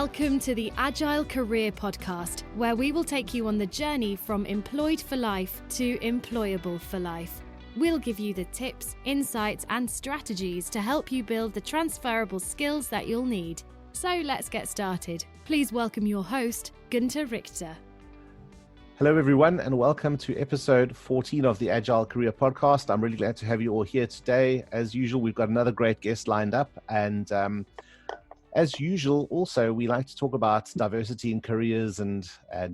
Welcome to the Agile Career Podcast, where we will take you on the journey from employed for life to employable for life. We'll give you the tips, insights, and strategies to help you build the transferable skills that you'll need. So let's get started. Please welcome your host, Gunther Richter. Hello, everyone, and welcome to episode 14 of the Agile Career Podcast. I'm really glad to have you all here today. As usual, we've got another great guest lined up, and as usual, also, we like to talk about diversity in careers and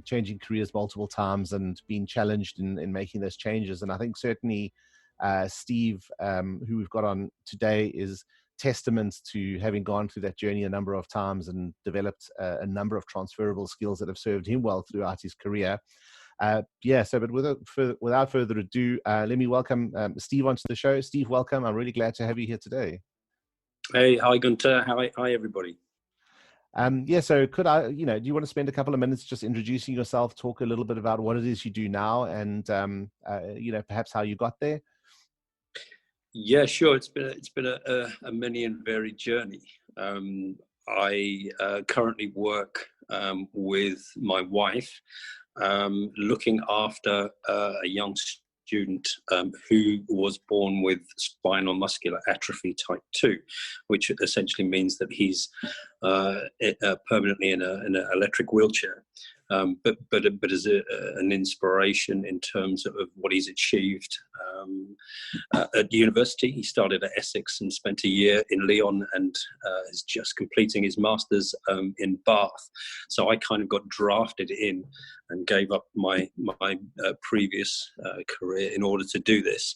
changing careers multiple times and being challenged in making those changes. And I think certainly Steve, who we've got on today, is testament to having gone through that journey a number of times and developed a number of transferable skills that have served him well throughout his career. But without further ado, let me welcome Steve onto the show. Steve, welcome. I'm really glad to have you here today. Hey, hi Gunther. Hi everybody. So could I, do you want to spend a couple of minutes just introducing yourself, talk a little bit about what it is you do now and, perhaps how you got there? Yeah, sure. It's been a many and varied journey. I currently work with my wife, looking after a young student who was born with spinal muscular atrophy type 2, which essentially means that he's permanently in an electric wheelchair. But as an inspiration in terms of what he's achieved at university. He started at Essex and spent a year in Lyon and is just completing his master's in Bath. So I kind of got drafted in and gave up my previous career in order to do this,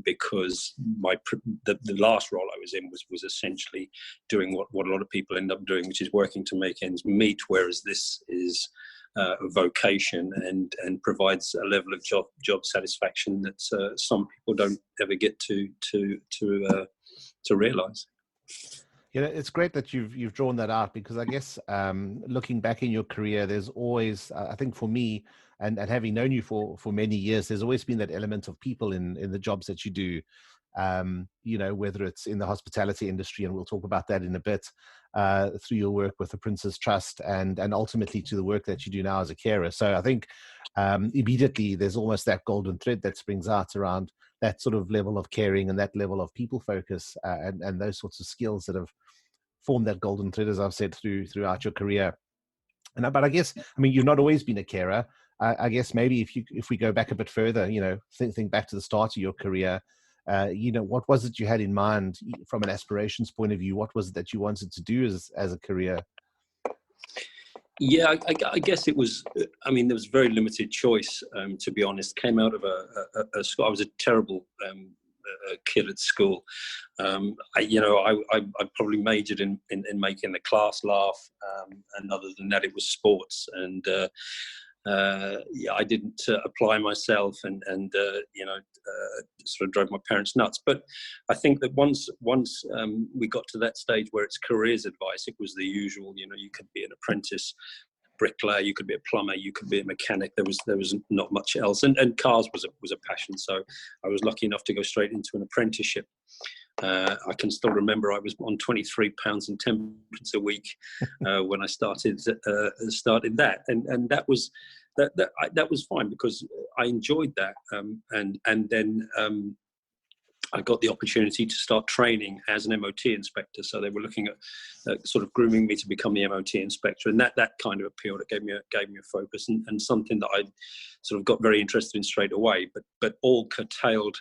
because the last role I was in was essentially doing what a lot of people end up doing, which is working to make ends meet, whereas this is a vocation and provides a level of job satisfaction that some people don't ever get to realize. It's great that you've drawn that out, because I guess looking back in your career, there's always, I think for me, and having known you for many years, there's always been that element of people in the jobs that you do. Whether it's in the hospitality industry, and we'll talk about that in a bit, through your work with the Prince's Trust and ultimately to the work that you do now as a carer. So I think immediately there's almost that golden thread that springs out around that sort of level of caring and that level of people focus and those sorts of skills that have formed that golden thread, as I've said, throughout your career. But I guess, you've not always been a carer. I guess maybe if we go back a bit further, think back to the start of your career, what was it you had in mind from an aspirations point of view? What was it that you wanted to do as a career? Yeah, I guess it was, there was very limited choice, to be honest. Came out of a school. I was a terrible kid at school. I probably majored in making the class laugh, and other than that, it was sports. And I didn't apply myself, and sort of drove my parents nuts. But I think that once we got to that stage where it's careers advice, it was the usual. You could be an apprentice bricklayer, you could be a plumber, you could be a mechanic. There was not much else, and cars was a passion. So I was lucky enough to go straight into an apprenticeship. I can still remember I was on £23 and 10 pence a week when I started that, and that was fine because I enjoyed that, and then I got the opportunity to start training as an MOT inspector. So they were looking at sort of grooming me to become the MOT inspector, and that kind of appealed. It gave me a focus and something that I sort of got very interested in straight away. But all curtailed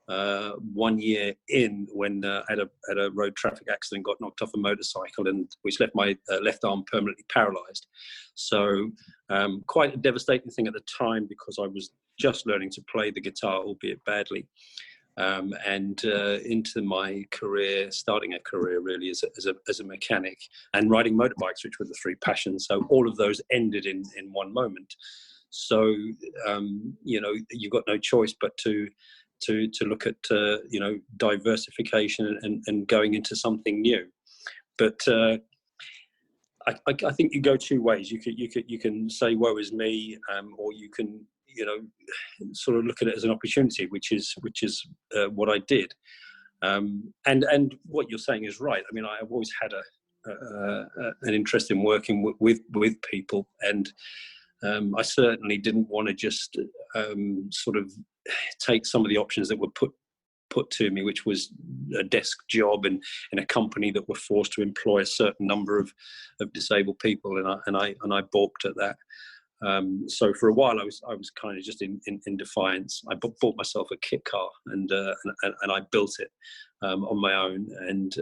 1 year in when I had a road traffic accident, got knocked off a motorcycle, and which left my left arm permanently paralysed. So quite a devastating thing at the time, because I was just learning to play the guitar, albeit badly. And into my career, starting a career really as a mechanic and riding motorbikes, which were the three passions. So all of those ended in one moment. So you've got no choice but to look at diversification and going into something new. But I think you go two ways. You can say woe is me, or you can sort of look at it as an opportunity, which is what I did. And what you're saying is right. I've always had an interest in working with people, and I certainly didn't want to just sort of take some of the options that were put to me, which was a desk job in a company that were forced to employ a certain number of disabled people, and I balked at that. So for a while, I was kind of just in defiance. I bought myself a kit car, and I built it on my own, and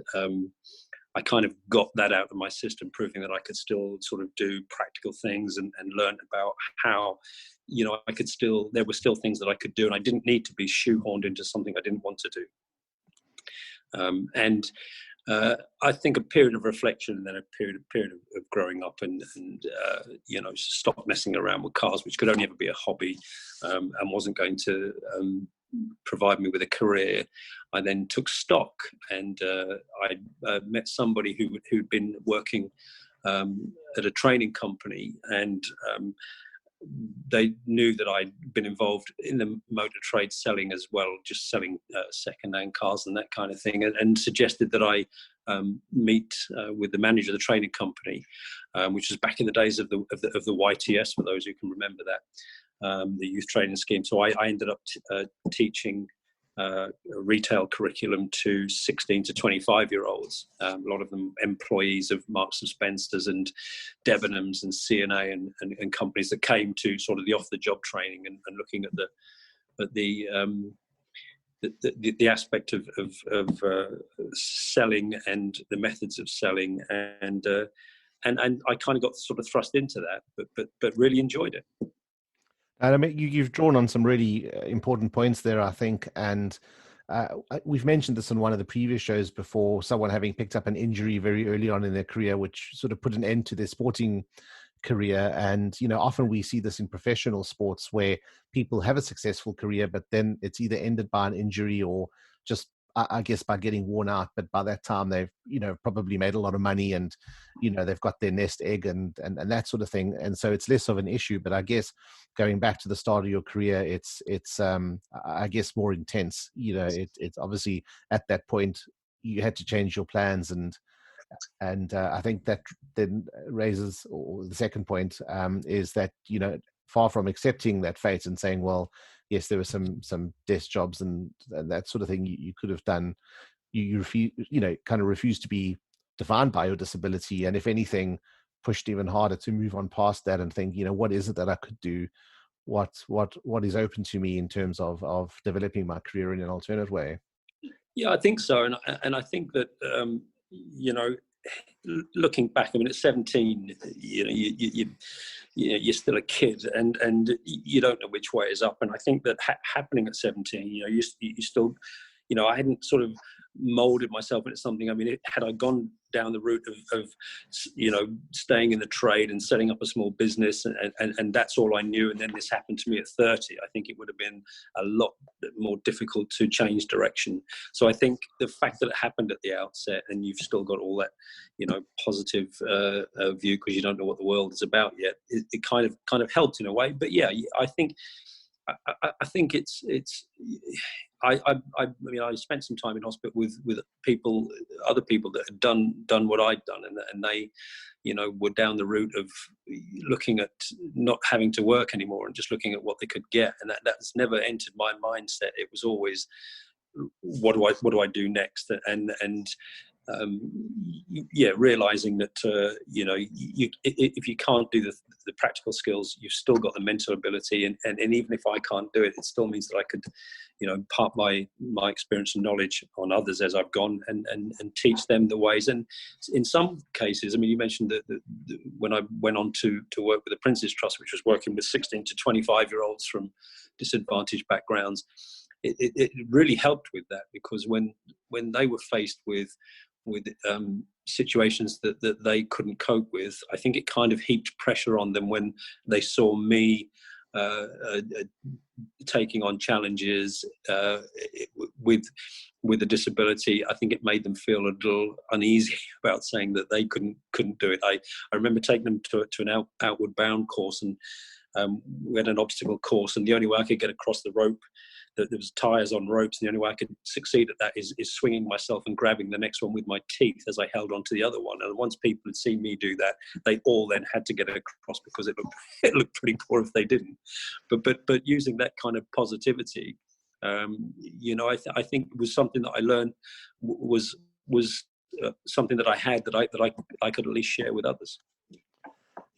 I kind of got that out of my system, proving that I could still sort of do practical things and learn about how, there were still things that I could do, and I didn't need to be shoehorned into something I didn't want to do. I think a period of reflection, and then a period of growing up, and stop messing around with cars, which could only ever be a hobby, and wasn't going to provide me with a career. I then took stock, and I met somebody who'd been working at a training company, and they knew that I'd been involved in the motor trade, selling as well, just selling second-hand cars and that kind of thing, and suggested that I meet with the manager of the training company, which was back in the days of the YTS, for those who can remember that, the youth training scheme. So I ended up teaching a retail curriculum to 16 to 25-year-olds, a lot of them employees of Marks and Spencers and Debenhams and C&A and companies that came to sort of the off-the-job training and looking at the aspect of selling and the methods of selling, and I kind of got sort of thrust into that, but really enjoyed it. And I mean, you've drawn on some really important points there, I think. And we've mentioned this on one of the previous shows before, someone having picked up an injury very early on in their career, which sort of put an end to their sporting career. And, often we see this in professional sports where people have a successful career, but then it's either ended by an injury or just, I guess, by getting worn out. But by that time, they've, probably made a lot of money, and, they've got their nest egg and that sort of thing. And so it's less of an issue. But I guess going back to the start of your career, it's I guess, more intense. It's obviously at that point you had to change your plans, and I think that then raises, or the second point is that, far from accepting that fate and saying, well, yes, there were some desk jobs and that sort of thing you could have done. You refuse, kind of refused to be defined by your disability, and if anything, pushed even harder to move on past that and think, what is it that I could do? What is open to me in terms of developing my career in an alternate way? Yeah, I think so, and I think that looking back, I mean, at 17, you're still a kid, and you don't know which way is up. And I think that happening at 17, you still, I hadn't sort of molded myself into something. I mean, had I gone down the route of staying in the trade and setting up a small business, and that's all I knew, and then this happened to me at 30, I think it would have been a lot more difficult to change direction. So I think the fact that it happened at the outset, and you've still got all that, positive view, because you don't know what the world is about yet, it kind of helped in a way. But yeah, I think it's. I mean, I spent some time in hospital with other people that had done what I'd done, and they, were down the route of looking at not having to work anymore and just looking at what they could get, and that's never entered my mindset. It was always, what do I do next? And realizing that if you can't do the practical skills, you've still got the mental ability, and even if I can't do it, it still means that I could impart my experience and knowledge on others as I've gone, and teach them the ways. And in some cases, I mean, you mentioned that when I went on to work with the Prince's Trust, which was working with 16 to 25-year-olds from disadvantaged backgrounds, it really helped with that, because when they were faced with situations that they couldn't cope with, I think it kind of heaped pressure on them when they saw me taking on challenges with a disability. I think it made them feel a little uneasy about saying that they couldn't do it. I remember taking them to an outward bound course, and We had an obstacle course, and the only way I could get across the rope, there was tyres on ropes, and the only way I could succeed at that is swinging myself and grabbing the next one with my teeth as I held onto the other one. And once people had seen me do that, they all then had to get across, because it looked pretty poor if they didn't. But using that kind of positivity, I think it was something that I learned was something that I had that I could at least share with others.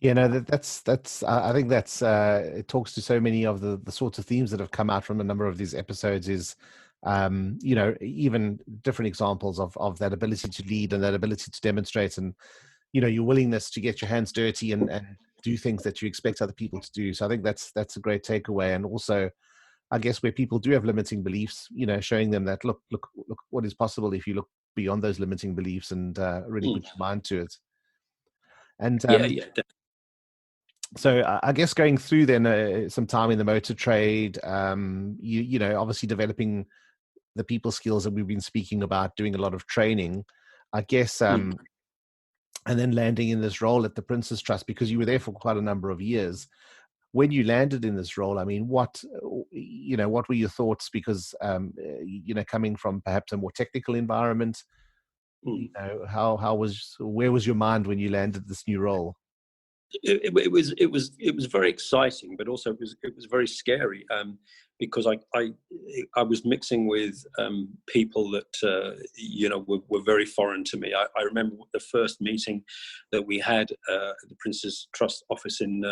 Yeah, no, that's. I think that's. It talks to so many of the sorts of themes that have come out from a number of these episodes. Is, even different examples of that ability to lead and that ability to demonstrate, and your willingness to get your hands dirty and do things that you expect other people to do. So I think that's a great takeaway. And also, I guess where people do have limiting beliefs, showing them that look what is possible if you look beyond those limiting beliefs and really put your mind to it. And Yeah. so I guess going through then some time in the motor trade, obviously developing the people skills that we've been speaking about, doing a lot of training, I guess, and then landing in this role at the Prince's Trust, because you were there for quite a number of years. When you landed in this role, I mean, what were your thoughts? Because, coming from perhaps a more technical environment, where was your mind when you landed this new role? It was very exciting, but also it was very scary, because I was mixing with people that were very foreign to me. I remember the first meeting that we had at the Prince's Trust office in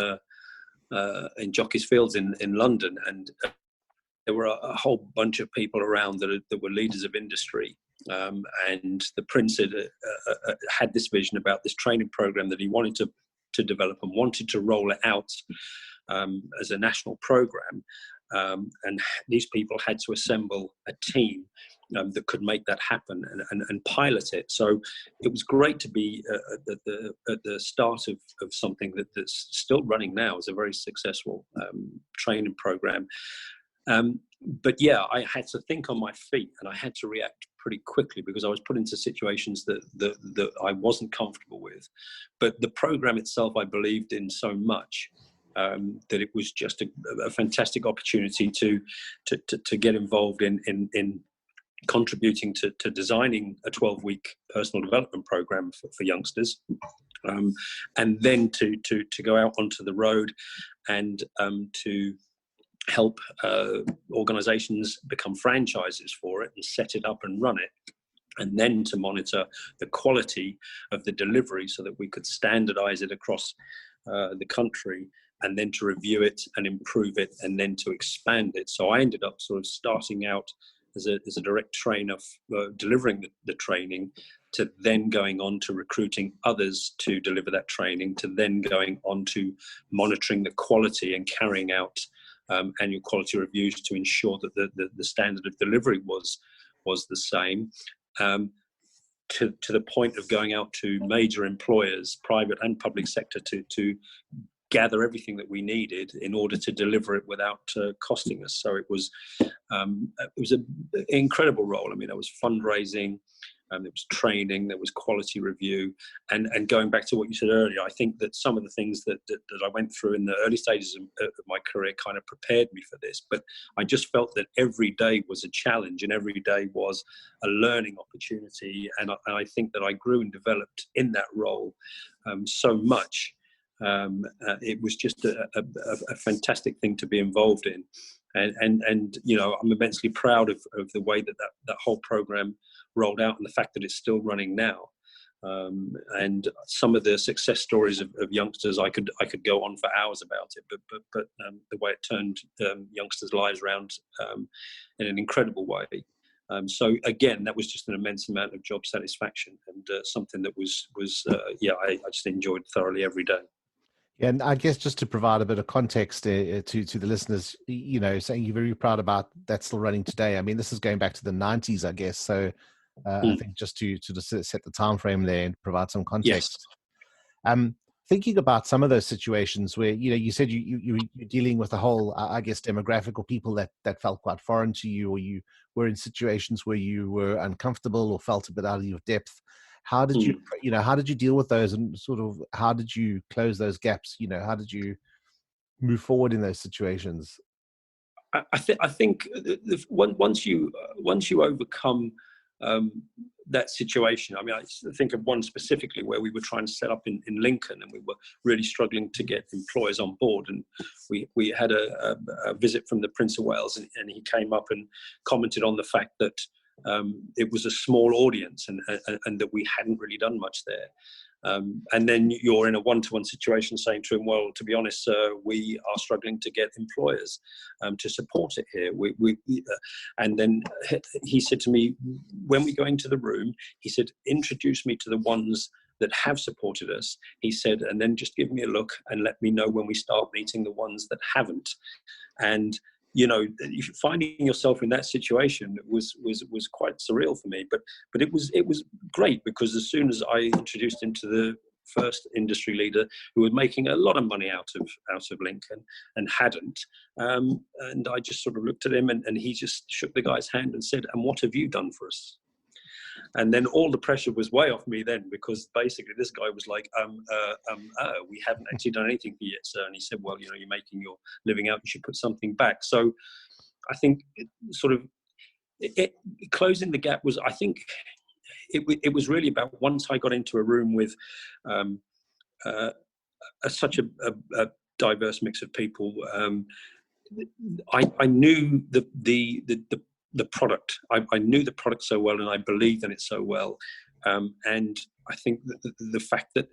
Jockey's Fields in London, and there were a whole bunch of people around that were leaders of industry. And the Prince had this vision about this training program that he wanted to develop and wanted to roll it out as a national program. And these people had to assemble a team that could make that happen and pilot it. So it was great to be at the start of something that's still running now as a very successful training program. But yeah, I had to think on my feet, and I had to react pretty quickly, because I was put into situations that I wasn't comfortable with. But the program itself, I believed in so much that it was just a fantastic opportunity to get involved in contributing to designing a 12-week personal development program for youngsters, and then to go out onto the road and to help organizations become franchises for it and set it up and run it, and then to monitor the quality of the delivery so that we could standardize it across the country, and then to review it and improve it, and then to expand it. So I ended up sort of starting out as a direct trainer, delivering the training, to then going on to recruiting others to deliver that training, to then going on to monitoring the quality and carrying out annual quality reviews to ensure that the standard of delivery was the same, to the point of going out to major employers, private and public sector, to gather everything that we needed in order to deliver it without costing us. So it was an incredible role. I mean, there was fundraising, there was training, there was quality review, and going back to what you said earlier, I think that some of the things that I went through in the early stages of my career kind of prepared me for this. But I just felt that every day was a challenge, and every day was a learning opportunity. And I think that I grew and developed in that role so much. It was just a fantastic thing to be involved in, and I'm immensely proud of the way that whole program rolled out, and the fact that it's still running now. And some of the success stories of youngsters, I could go on for hours about it, but the way it turned youngsters' lives around in an incredible way. So again, that was just an immense amount of job satisfaction, and something that I just enjoyed thoroughly every day. And I guess just to provide a bit of context to the listeners, saying you're very proud about that still running today. I mean, this is going back to the 90s, I guess. So I think just to set the time frame there and provide some context. Yes. Thinking about some of those situations where, you said you're dealing with a whole, I guess, demographic of people that felt quite foreign to you, or you were in situations where you were uncomfortable or felt a bit out of your depth. How did you deal with those, and sort of how did you close those gaps? How did you move forward in those situations? I think once you overcome that situation. I mean, I think of one specifically where we were trying to set up in Lincoln, and we were really struggling to get employers on board. And we had a visit from the Prince of Wales, and he came up and commented on the fact that it was a small audience, and that we hadn't really done much there. And then you're in a one-to-one situation saying to him, well, to be honest, sir, we are struggling to get employers to support it here. And then he said to me, when we go into the room, he said, introduce me to the ones that have supported us. He said, and then just give me a look and let me know when we start meeting the ones that haven't. And finding yourself in that situation was quite surreal for me, but it was great, because as soon as I introduced him to the first industry leader who was making a lot of money out of Lincoln and hadn't, and I just sort of looked at him, and he just shook the guy's hand and said, and what have you done for us? And then all the pressure was way off me then, because basically this guy was like, we haven't actually done anything for you yet, sir. And he said, well, you're making your living out, you should put something back. So I think closing the gap was, I think it was really about, once I got into a room with such a diverse mix of people, I knew the product. I knew the product so well, and I believed in it so well. And I think that the fact that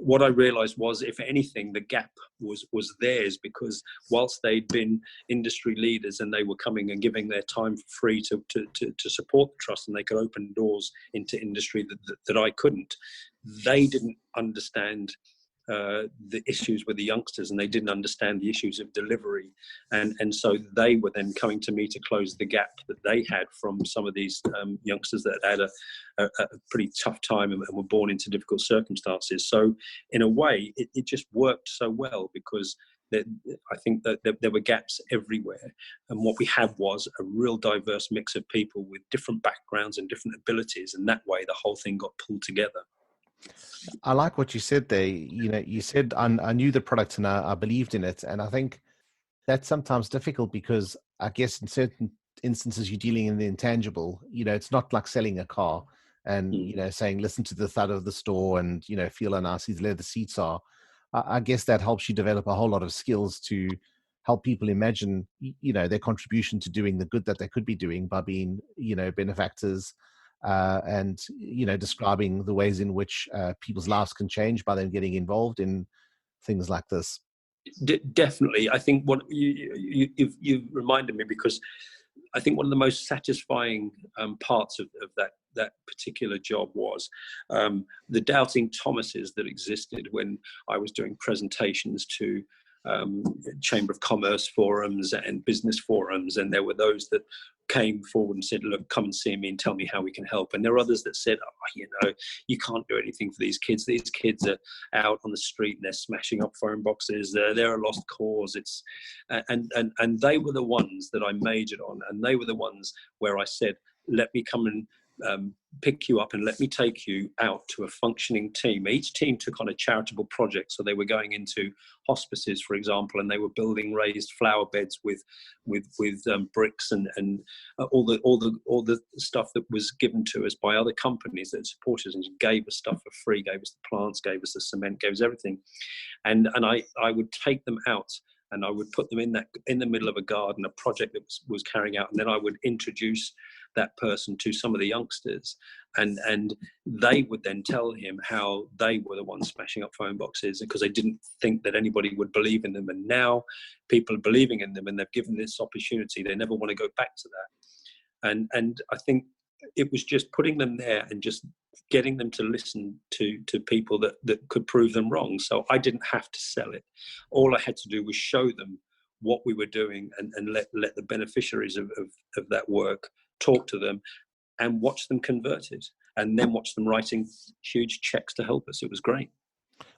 what I realized was, if anything, the gap was theirs, because whilst they'd been industry leaders and they were coming and giving their time for free to support the trust, and they could open doors into industry that I couldn't, they didn't understand the issues with the youngsters, and they didn't understand the issues of delivery, and so they were then coming to me to close the gap that they had from some of these youngsters that had a pretty tough time and were born into difficult circumstances. So in a way, it just worked so well, because I think that there were gaps everywhere, and what we had was a real diverse mix of people with different backgrounds and different abilities, and that way the whole thing got pulled together. I like what you said there. You said, I knew the product and I believed in it. And I think that's sometimes difficult, because I guess in certain instances you're dealing in the intangible. It's not like selling a car and, saying, listen to the thud of the store and, feel how nice these leather seats are. I guess that helps you develop a whole lot of skills to help people imagine, their contribution to doing the good that they could be doing by being, benefactors, and describing the ways in which people's lives can change by them getting involved in things like this. Definitely. I think what you've reminded me, because I think one of the most satisfying parts of that particular job was the doubting Thomases that existed when I was doing presentations to Chamber of Commerce forums and business forums, and there were those that came forward and said, look, come and see me and tell me how we can help. And there were others that said, you can't do anything for these kids. These kids are out on the street and they're smashing up phone boxes. They're a lost cause. And they were the ones that I majored on, and they were the ones where I said, let me come and pick you up and let me take you out to a functioning team. Each team took on a charitable project. So they were going into hospices, for example, and they were building raised flower beds with bricks and all the stuff that was given to us by other companies that supported us and gave us stuff for free, gave us the plants, gave us the cement, gave us everything. And I would take them out, and I would put them in the middle of a garden, a project that was carrying out, and then I would introduce that person to some of the youngsters, and they would then tell him how they were the ones smashing up phone boxes, because they didn't think that anybody would believe in them. And now people are believing in them, and they've given this opportunity. They never want to go back to that. And I think it was just putting them there and just getting them to listen to people that could prove them wrong. So I didn't have to sell it. All I had to do was show them what we were doing, and let the beneficiaries of that work talk to them and watch them converted, and then watch them writing huge checks to help us. It was great.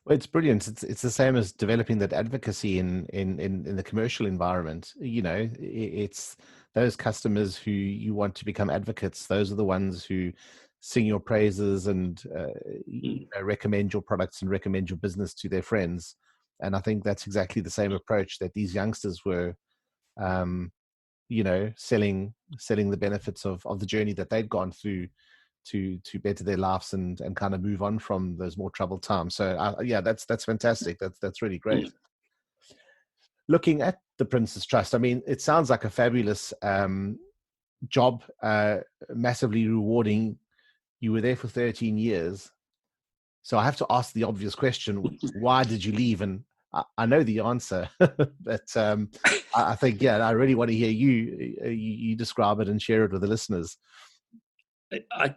Well, it's brilliant. It's the same as developing that advocacy in the commercial environment. It's those customers who you want to become advocates. Those are the ones who sing your praises and recommend your products and recommend your business to their friends. And I think that's exactly the same approach that these youngsters were, selling the benefits of the journey that they'd gone through to better their lives and kind of move on from those more troubled times. So that's fantastic. That's really great. Looking at the Prince's Trust, I mean, it sounds like a fabulous job, massively rewarding. You were there for 13 years. So I have to ask the obvious question, why did you leave? And I know the answer, but I think, I really want to hear you describe it and share it with the listeners.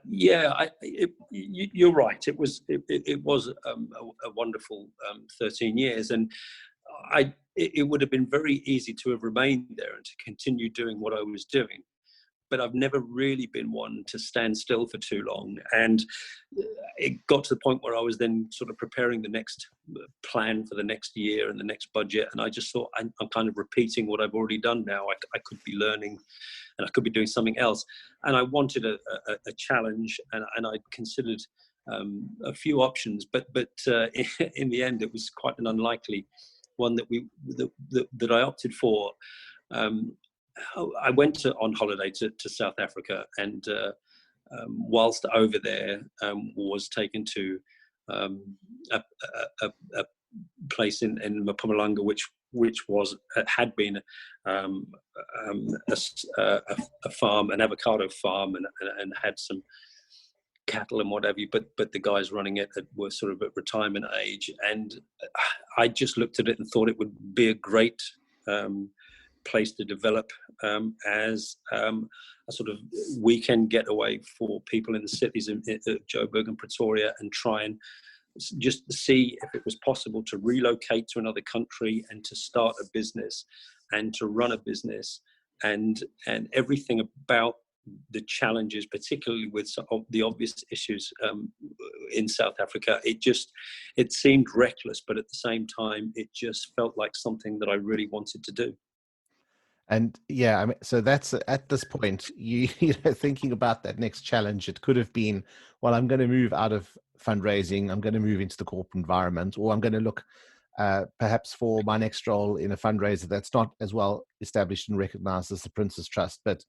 You're right. It was a wonderful 13 years, and it would have been very easy to have remained there and to continue doing what I was doing. But I've never really been one to stand still for too long. And it got to the point where I was then sort of preparing the next plan for the next year and the next budget. And I just thought, I'm kind of repeating what I've already done now. I could be learning and I could be doing something else. And I wanted a challenge, and I considered a few options, but in the end, it was quite an unlikely one that I opted for. I went on holiday to South Africa, and whilst over there, was taken to a place in Mpumalanga, which had been a farm, an avocado farm, and had some cattle and whatever. But the guys running it were sort of at retirement age, and I just looked at it and thought it would be a great place to develop as a sort of weekend getaway for people in the cities of Joburg and Pretoria, and try and just see if it was possible to relocate to another country and to start a business and to run a business, and everything about the challenges, particularly with some of the obvious issues in South Africa. It seemed reckless, but at the same time, it just felt like something that I really wanted to do. And I mean, so that's at this point, you know, thinking about that next challenge, it could have been, well, I'm going to move out of fundraising, I'm going to move into the corporate environment, or I'm going to look perhaps for my next role in a fundraiser that's not as well established and recognized as the Prince's Trust. But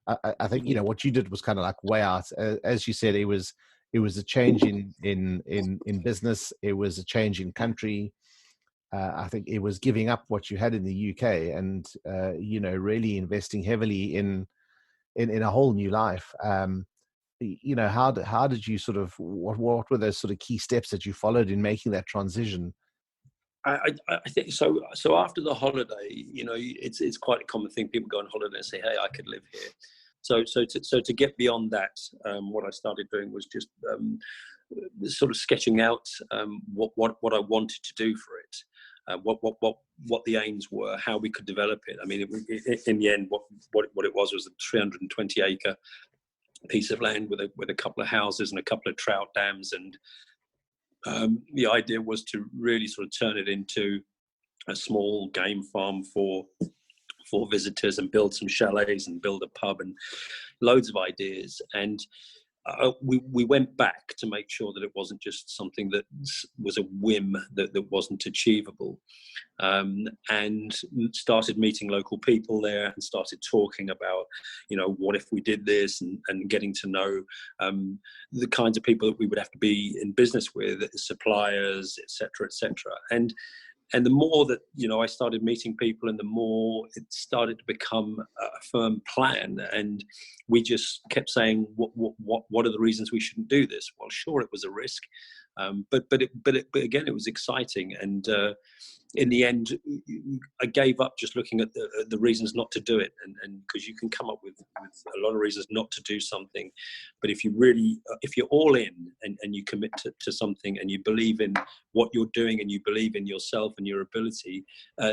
I think, you know, what you did was kind of like way out. As you said, it was a change in business. It was a change in country. I think it was giving up what you had in the UK and, you know, really investing heavily in a whole new life. You know, how did you sort of, what were those sort of key steps that you followed in making that transition? I think so. So after the holiday, you know, it's quite a common thing. People go on holiday and say, "Hey, I could live here." So to get beyond that, what I started doing was just sort of sketching out what I wanted to do for it, what the aims were, how we could develop it. I mean, in the end, what it was a 320-acre piece of land with a couple of houses and a couple of trout dams, and the idea was to really sort of turn it into a small game farm for visitors, and build some chalets and build a pub, and loads of ideas. And we went back to make sure that it wasn't just something that was a whim that wasn't achievable, and started meeting local people there and started talking about, you know, what if we did this, and getting to know the kinds of people that we would have to be in business with, suppliers, etc., etc. And the more that, you know, I started meeting people, and the more it started to become a firm plan. And we just kept saying, what are the reasons we shouldn't do this? Well, sure, it was a risk, but again, it was exciting. And in the end, I gave up just looking at the reasons not to do it, and because you can come up with a lot of reasons not to do something, but if you're all in and you commit to something, and you believe in what you're doing, and you believe in yourself and your ability,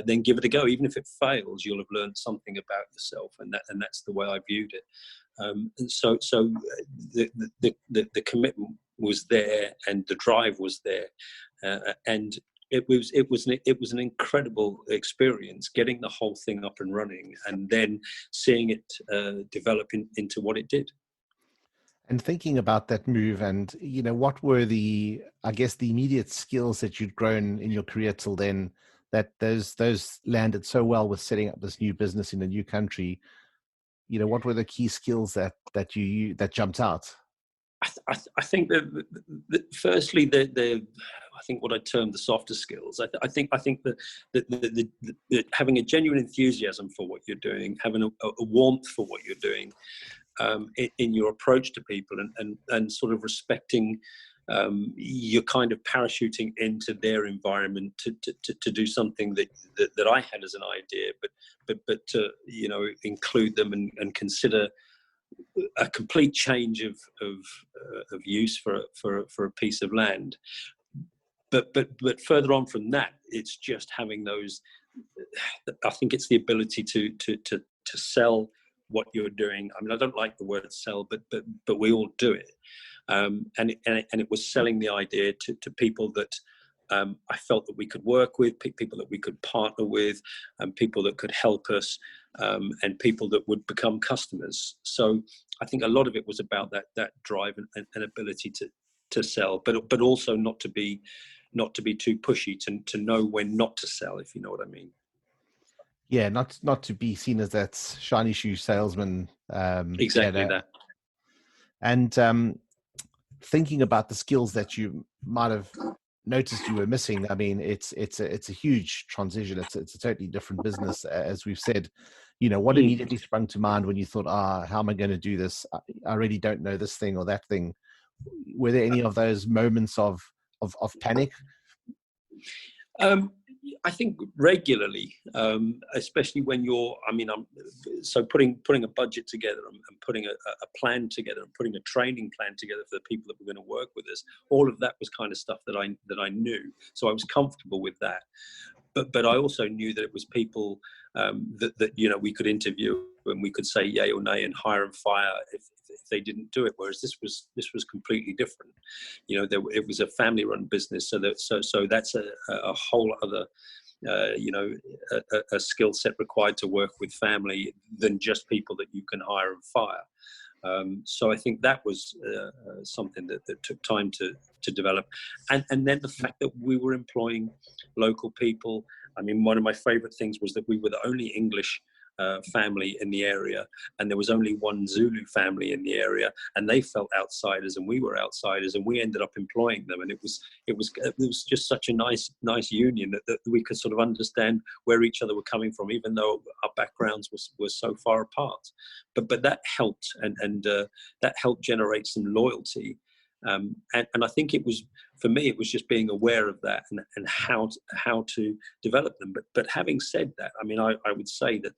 then give it a go. Even if it fails, you'll have learned something about yourself, and that's the way I viewed it. And so the commitment was there, and the drive was there, and it was an incredible experience getting the whole thing up and running, and then seeing it develop into what it did. And thinking about that move, and, you know, what were the immediate skills that you'd grown in your career till then that those landed so well with setting up this new business in a new country, what were the key skills that jumped out? I think that firstly, I think what I term the softer skills. I think that having a genuine enthusiasm for what you're doing, having a warmth for what you're doing, in your approach to people, and sort of respecting, you're kind of parachuting into their environment to do something that I had as an idea, but to include them and consider a complete change of use for a piece of land. But further on from that, it's just having those. I think it's the ability to sell what you're doing. I mean, I don't like the word sell, but we all do it. And it was selling the idea to people that I felt that we could work with, people that we could partner with, and people that could help us, and people that would become customers. So I think a lot of it was about that drive and ability to sell, but also not to be too pushy, to know when not to sell, if you know what I mean. Yeah, not to be seen as that shiny shoe salesman. Exactly that. And thinking about the skills that you might have noticed you were missing, I mean, it's a huge transition. It's a totally different business, as we've said. What immediately sprung to mind when you thought, how am I going to do this? I really don't know this thing or that thing. Were there any of those moments of panic? I think regularly, especially when I'm putting a budget together and putting a plan together and putting a training plan together for the people that were going to work with us. All of that was kind of stuff that I knew, so I was comfortable with that. But I also knew that it was people that we could interview and we could say yay or nay and hire and fire if they didn't do it. Whereas this was completely different. It was a family-run business, so that's a whole other a skill set required to work with family than just people that you can hire and fire. So I think that was something that took time to develop, and then the fact that we were employing local people. I mean, one of my favorite things was that we were the only English family in the area, and there was only one Zulu family in the area, and they felt outsiders and we were outsiders, and we ended up employing them, and it was just such a nice union that we could sort of understand where each other were coming from, even though our backgrounds were so far apart. But that helped, and that helped generate some loyalty. And I think for me, it was just being aware of that and how to develop them. But having said that, I mean, I would say that,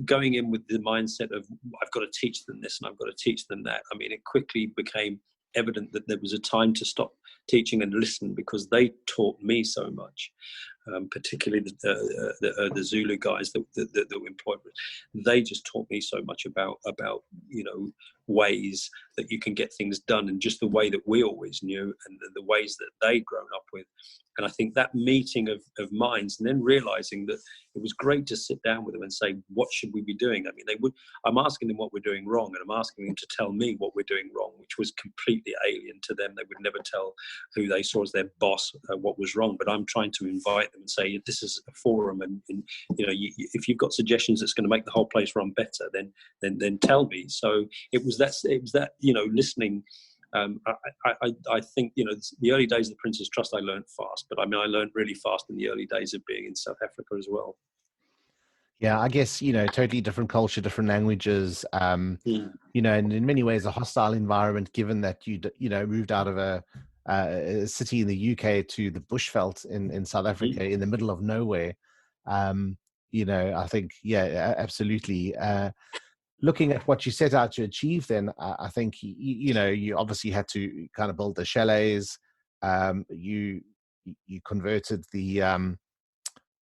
going in with the mindset of I've got to teach them this and I've got to teach them that. I mean, it quickly became evident that there was a time to stop teaching and listen, because they taught me so much, particularly the Zulu guys that were employed. They just taught me so much about ways that you can get things done, and just the way that we always knew, and the ways that they'd grown up with. And I think that meeting of minds, and then realizing that it was great to sit down with them and say, what should we be doing? I mean, I'm asking them what we're doing wrong, and I'm asking them to tell me what we're doing wrong, which was completely alien to them. They would never tell who they saw as their boss what was wrong. But I'm trying to invite them and say, this is a forum, and if you've got suggestions that's going to make the whole place run better, then tell me. So it was that listening. I think the early days of the Prince's Trust I learned fast, but I mean I learned really fast in the early days of being in South Africa as well. Yeah, I guess totally different culture, different languages. And in many ways a hostile environment, given that you moved out of a city in the UK to the bushveld in South Africa, in the middle of nowhere. I think absolutely. Looking at what you set out to achieve, then I think you obviously had to kind of build the chalets. You converted the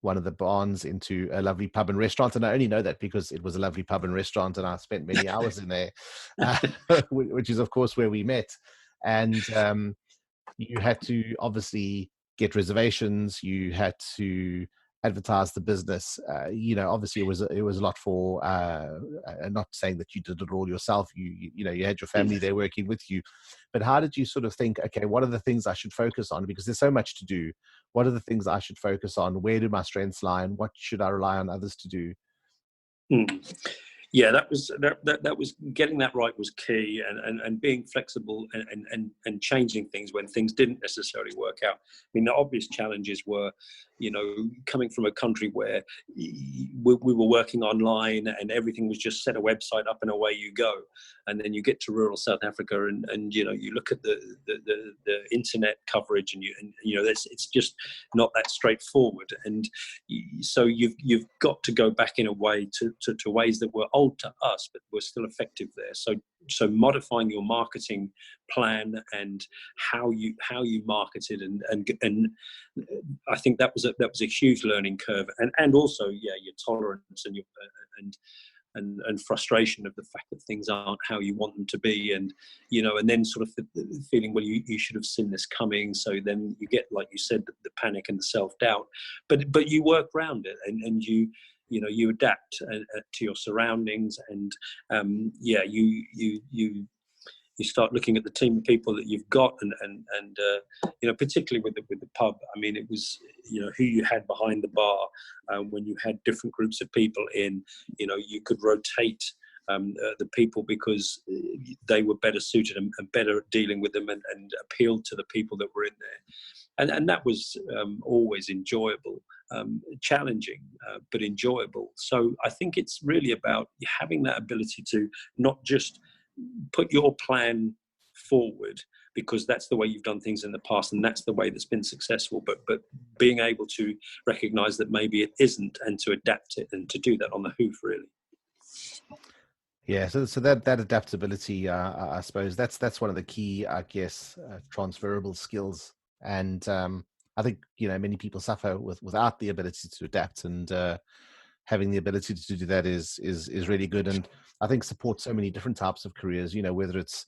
one of the barns into a lovely pub and restaurant, and I only know that because it was a lovely pub and restaurant, and I spent many hours in there, which is of course where we met. And you had to obviously get reservations. You had to advertise the business. Obviously it was a lot for, not saying that you did it all yourself. You had your family there working with you, but how did you sort of think, okay, what are the things I should focus on? Because there's so much to do. What are the things I should focus on? Where do my strengths lie, and what should I rely on others to do? Yeah, that was getting that right was key, and being flexible and changing things when things didn't necessarily work out. I mean, the obvious challenges were, coming from a country where we were working online and everything was just set a website up and away you go, and then you get to rural South Africa and you look at the internet coverage and it's just not that straightforward, and so you've got to go back in a way to ways that were old to us but were still effective there. So modifying your marketing plan and how you marketed and I think that was a huge learning curve, and also your tolerance and frustration of the fact that things aren't how you want them to be, and then sort of feeling, well, you should have seen this coming. So then you get, like you said, the panic and the self-doubt, but you work around it, and you adapt to your surroundings, and you start looking at the team of people that you've got, and particularly with the pub. I mean, it was who you had behind the bar. When you had different groups of people in, you could rotate the people because they were better suited and better at dealing with them, and appealed to the people that were in there. And that was always enjoyable, challenging, but enjoyable. So I think it's really about having that ability to not just put your plan forward because that's the way you've done things in the past and that's the way that's been successful, but being able to recognize that maybe it isn't, and to adapt it, and to do that on the hoof, really. Yeah, so that adaptability, I suppose that's one of the key, I guess, transferable skills. And I think many people suffer without the ability to adapt, and having the ability to do that is really good. And I think supports so many different types of careers. Whether it's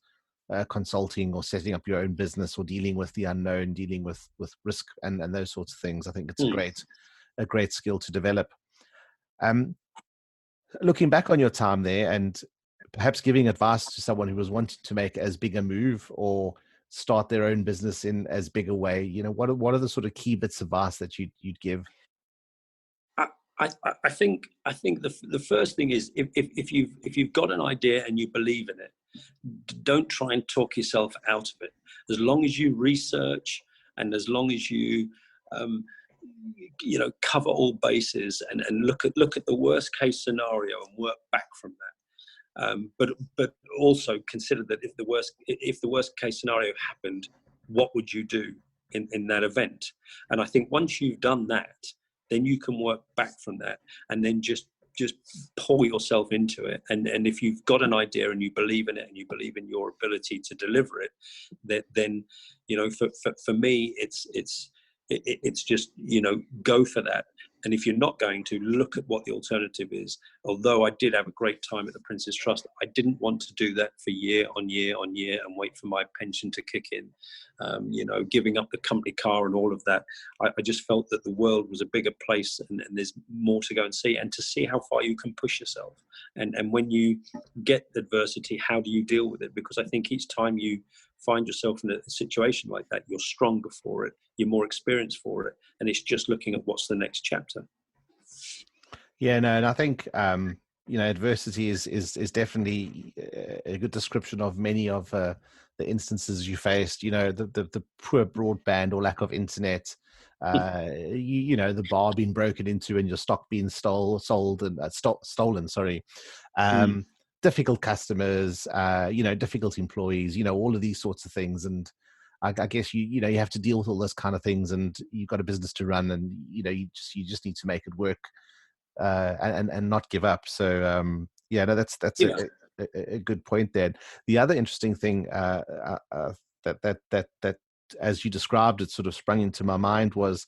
consulting or setting up your own business or dealing with the unknown, dealing with risk and those sorts of things. I think it's a great skill to develop. Looking back on your time there, and perhaps giving advice to someone who was wanting to make as big a move or start their own business in as big a way, what are the sort of key bits of advice that you'd give? I think the first thing is, if you've got an idea and you believe in it, don't try and talk yourself out of it. As long as you research, and as long as you cover all bases, and look at the worst case scenario and work back from that. But also consider that if the worst case scenario happened, what would you do in that event? And I think once you've done that, then you can work back from that, and then just pour yourself into it. And if you've got an idea and you believe in it and you believe in your ability to deliver it, then for me it's just go for that. And if you're not going to, look at what the alternative is. Although I did have a great time at the Prince's Trust, I didn't want to do that for year on year on year and wait for my pension to kick in. Giving up the company car and all of that. I just felt that the world was a bigger place, and there's more to go and see, and to see how far you can push yourself. And when you get adversity, how do you deal with it? Because I think each time you find yourself in a situation like that, you're stronger for it, you're more experienced for it, and it's just looking at what's the next chapter. Yeah, no, and I think adversity is definitely a good description of many of the instances you faced. The poor broadband or lack of internet, the bar being broken into and your stock being stolen. Sorry. Difficult customers, difficult employees, all of these sorts of things. And I guess you have to deal with all those kind of things, and you've got a business to run, and you just need to make it work, and not give up. So that's a good point there. The other interesting thing that as you described it sort of sprung into my mind was,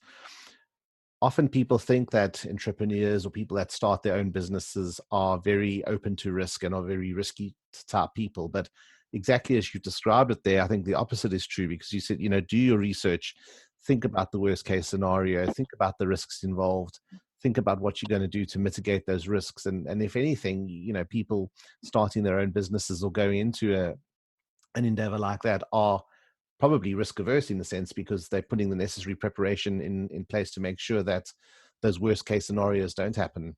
often people think that entrepreneurs or people that start their own businesses are very open to risk and are very risky type people. But exactly as you described it there, I think the opposite is true, because you said, do your research, think about the worst case scenario, think about the risks involved, think about what you're going to do to mitigate those risks. And if anything, people starting their own businesses or going into an endeavor like that are probably risk averse in the sense, because they're putting the necessary preparation in place to make sure that those worst case scenarios don't happen.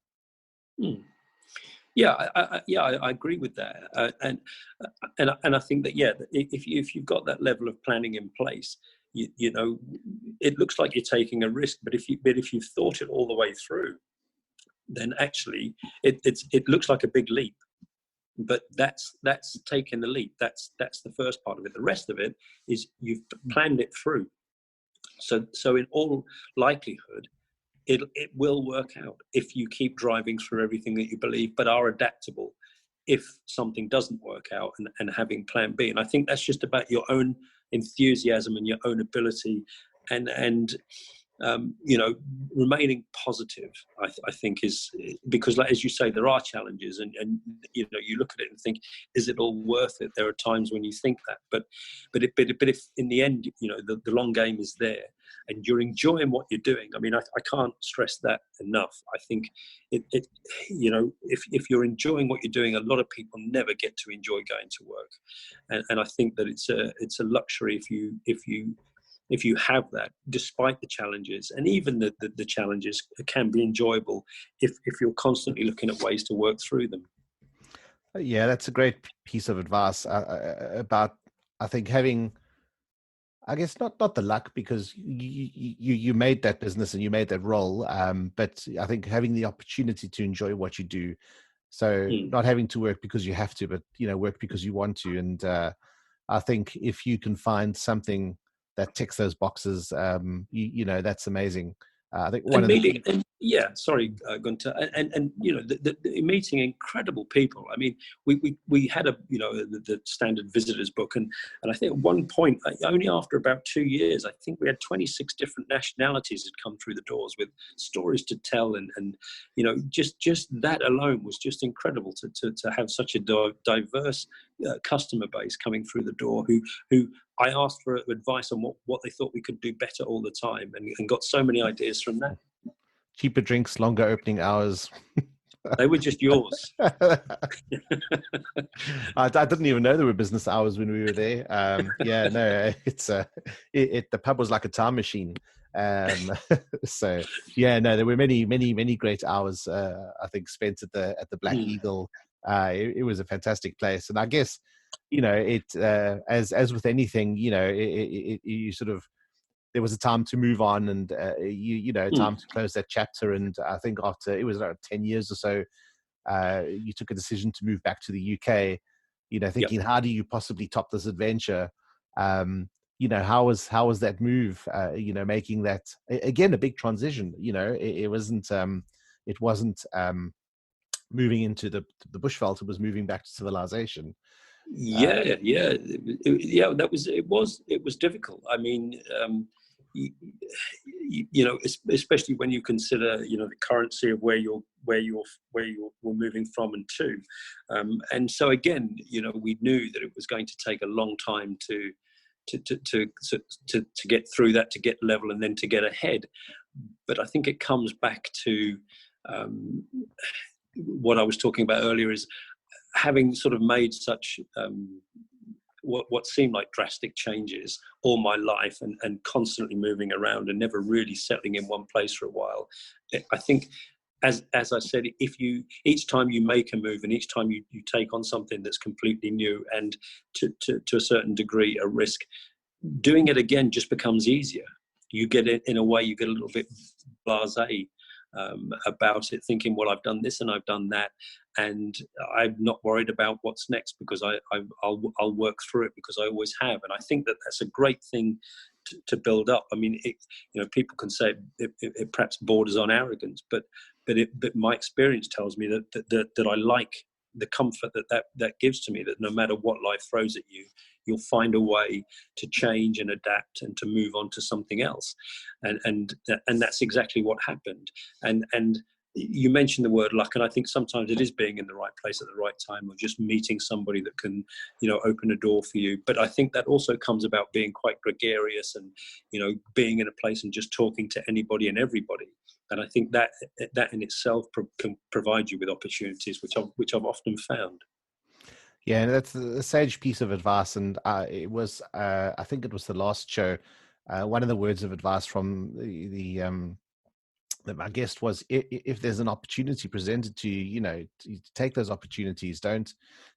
Yeah, I agree with that, and I think that if you've got that level of planning in place, it looks like you're taking a risk, but if you've thought it all the way through, then actually it looks like a big leap, but that's taking the leap. That's the first part of it. The rest of it is you've planned it through. So in all likelihood, it will work out if you keep driving through everything that you believe, but are adaptable if something doesn't work out, and having plan B. And I think that's just about your own enthusiasm and your own ability, and remaining positive. I think is because, like, as you say, there are challenges, and you look at it and think, is it all worth it? There are times when you think that, but if in the end, the long game is there, and you're enjoying what you're doing. I mean, I can't stress that enough. I think if you're enjoying what you're doing, a lot of people never get to enjoy going to work, and I think that it's a luxury if you have that, despite the challenges. And even the challenges can be enjoyable if you're constantly looking at ways to work through them. Yeah, that's a great piece of advice about, I think, having, I guess, not the luck, because you made that business and you made that role, but I think having the opportunity to enjoy what you do. So not having to work because you have to, but work because you want to. And I think if you can find something that ticks those boxes, that's amazing. I think one of the Gunter, and meeting incredible people. I mean, we had the standard visitors book, and I think at one point, only after about 2 years, I think we had 26 different nationalities had come through the doors with stories to tell, and just that alone was just incredible to have such a diverse customer base coming through the door who I asked for advice on what they thought we could do better all the time, and got so many ideas from that. Cheaper drinks, longer opening hours. They were just yours. I didn't even know there were business hours when we were there. It's the pub was like a time machine. So there were many great hours. I think spent at the Black Eagle. It was a fantastic place, and I guess as with anything, you sort of, there was a time to move on, and time to close that chapter. And I think after it was about 10 years or so, you took a decision to move back to the UK. Thinking, how do you possibly top this adventure? How was that move? Making that again a big transition. It wasn't moving into the bushveld. It was moving back to civilization. That was difficult. I mean, especially when you consider the currency of where you were moving from and to, and so again, we knew that it was going to take a long time to get through that, to get level, and then to get ahead. But I think it comes back to what I was talking about earlier, is having sort of made such what seemed like drastic changes all my life, and constantly moving around and never really settling in one place for a while. I think, as I said, each time you make a move, and each time you take on something that's completely new and to a certain degree a risk, doing it again just becomes easier. You get it, in a way, you get a little bit blasé about it, thinking, well, I've done this and I've done that, and I'm not worried about what's next, because I'll work through it, because I always have. And I think that that's a great thing to build up. I mean, people can say it perhaps borders on arrogance, but my experience tells me that I like the comfort that gives to me, that no matter what life throws at you, you'll find a way to change and adapt and to move on to something else. And that's exactly what happened. And you mentioned the word luck, and I think sometimes it is being in the right place at the right time, or just meeting somebody that can, open a door for you. But I think that also comes about being quite gregarious and, being in a place and just talking to anybody and everybody. And I think that in itself can provide you with opportunities, which I've often found. Yeah, and that's a sage piece of advice. And it was, I think it was the last show. One of the words of advice from my guest was, if there's an opportunity presented to you, to take those opportunities. Don't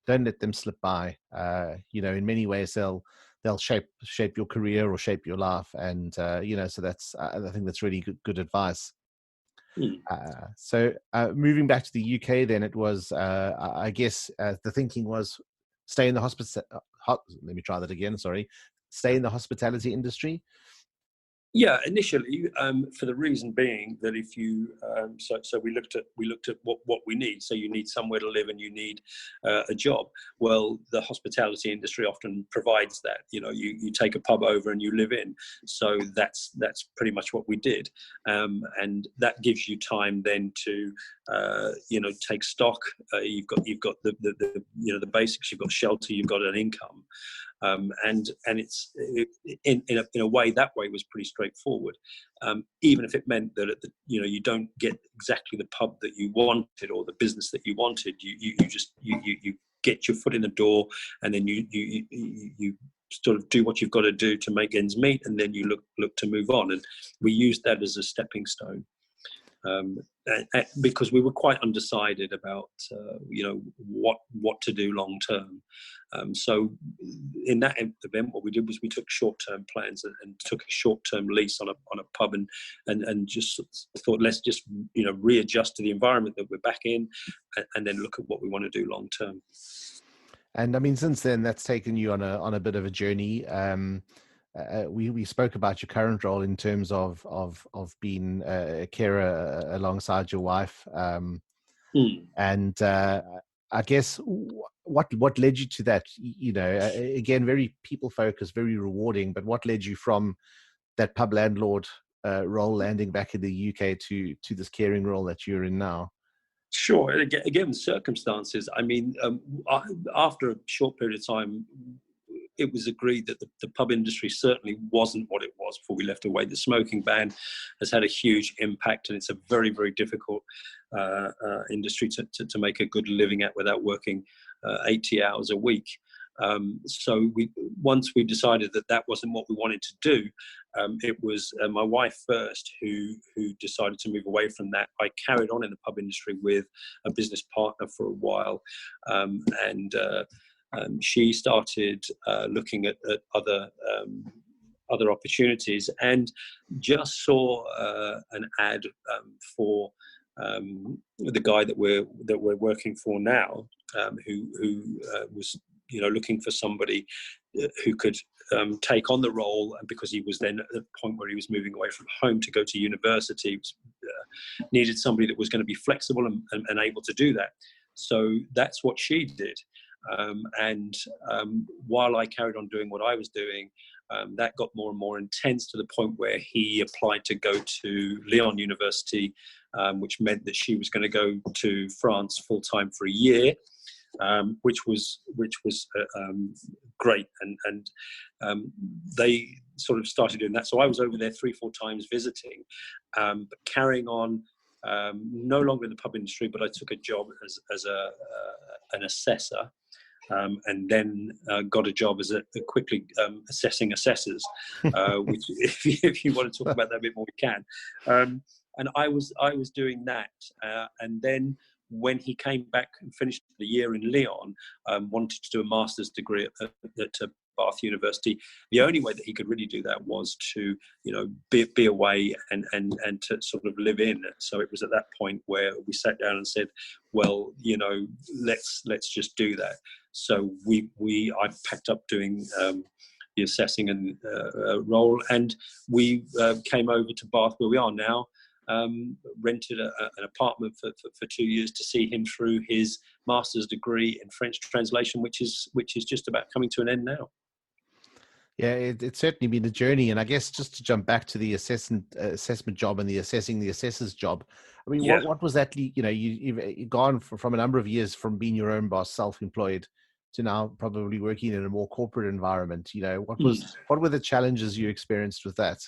let them slip by. In many ways they'll shape your career or shape your life. And so that's, I think that's really good advice. So moving back to the UK, then it was, I guess the thinking was stay in the let me try that again. Sorry. Stay in the hospitality industry. Yeah, initially, for the reason being that if you, so we looked at what we need. So you need somewhere to live and you need a job. Well, the hospitality industry often provides that. You take a pub over and you live in. So that's pretty much what we did, and that gives you time then to, take stock. You've got the basics. You've got shelter. You've got an income. And it's in a way, that way was pretty straightforward, even if it meant that you don't get exactly the pub that you wanted or the business that you wanted. You just get your foot in the door, and then you sort of do what you've got to do to make ends meet, and then you look to move on. And we used that as a stepping stone. Because we were quite undecided about what to do long term. So in that event, what we did was we took short-term plans and took a short-term lease on a pub, and just thought, let's just readjust to the environment that we're back in, and then look at what we want to do long term. And I mean, since then, that's taken you on a bit of a journey. We spoke about your current role in terms of being a carer alongside your wife, and I guess what led you to that? Again, very people focused, very rewarding. But what led you from that pub landlord role, landing back in the UK, to this caring role that you're in now? Sure. Again, circumstances. I mean, after a short period of time, it was agreed that the pub industry certainly wasn't what it was before we left away. The smoking ban has had a huge impact, and it's a very, very difficult industry to make a good living at without working 80 hours a week. So once we decided that wasn't what we wanted to do, it was my wife first who decided to move away from that. I carried on in the pub industry with a business partner for a while, and she started looking at other opportunities, and just saw an ad for the guy that we're working for now, who was looking for somebody who could take on the role, and because he was then at the point where he was moving away from home to go to university, needed somebody that was going to be flexible and able to do that. So that's what she did. And while I carried on doing what I was doing, that got more and more intense, to the point where he applied to go to Lyon University, which meant that she was going to go to France full time for a year, which was great. And they sort of started doing that. So I was over there 3-4 times visiting, but carrying on. No longer in the pub industry, but I took a job as an assessor, and then got a job as a quickly assessing assessors, which if you want to talk about that a bit more, we can. And I was doing that, and then when he came back and finished the year in Lyon, wanted to do a master's degree at Bath University. The only way that he could really do that was to, be away and to sort of live in. So it was at that point where we sat down and said, well, let's just do that. So I packed up doing the assessing and role, and we came over to Bath, where we are now. Rented an apartment for 2 years to see him through his master's degree in French translation, which is just about coming to an end now. Yeah, it's certainly been a journey. And I guess just to jump back to the assessment job and the assessor's job, I mean, Yeah. what was that? You've gone from a number of years from being your own boss, self-employed, to now probably working in a more corporate environment. What were the challenges you experienced with that?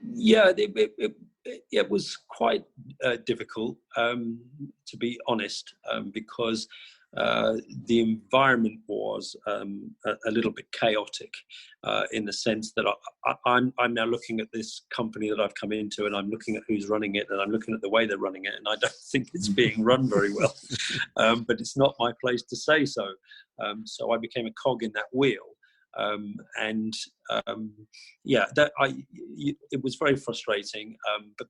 Yeah, it was quite difficult, to be honest, because the environment was a little bit chaotic, in the sense that I'm now looking at this company that I've come into, and I'm looking at who's running it, and I'm looking at the way they're running it, and I don't think it's being run very well. But it's not my place to say so. So I became a cog in that wheel. It was very frustrating.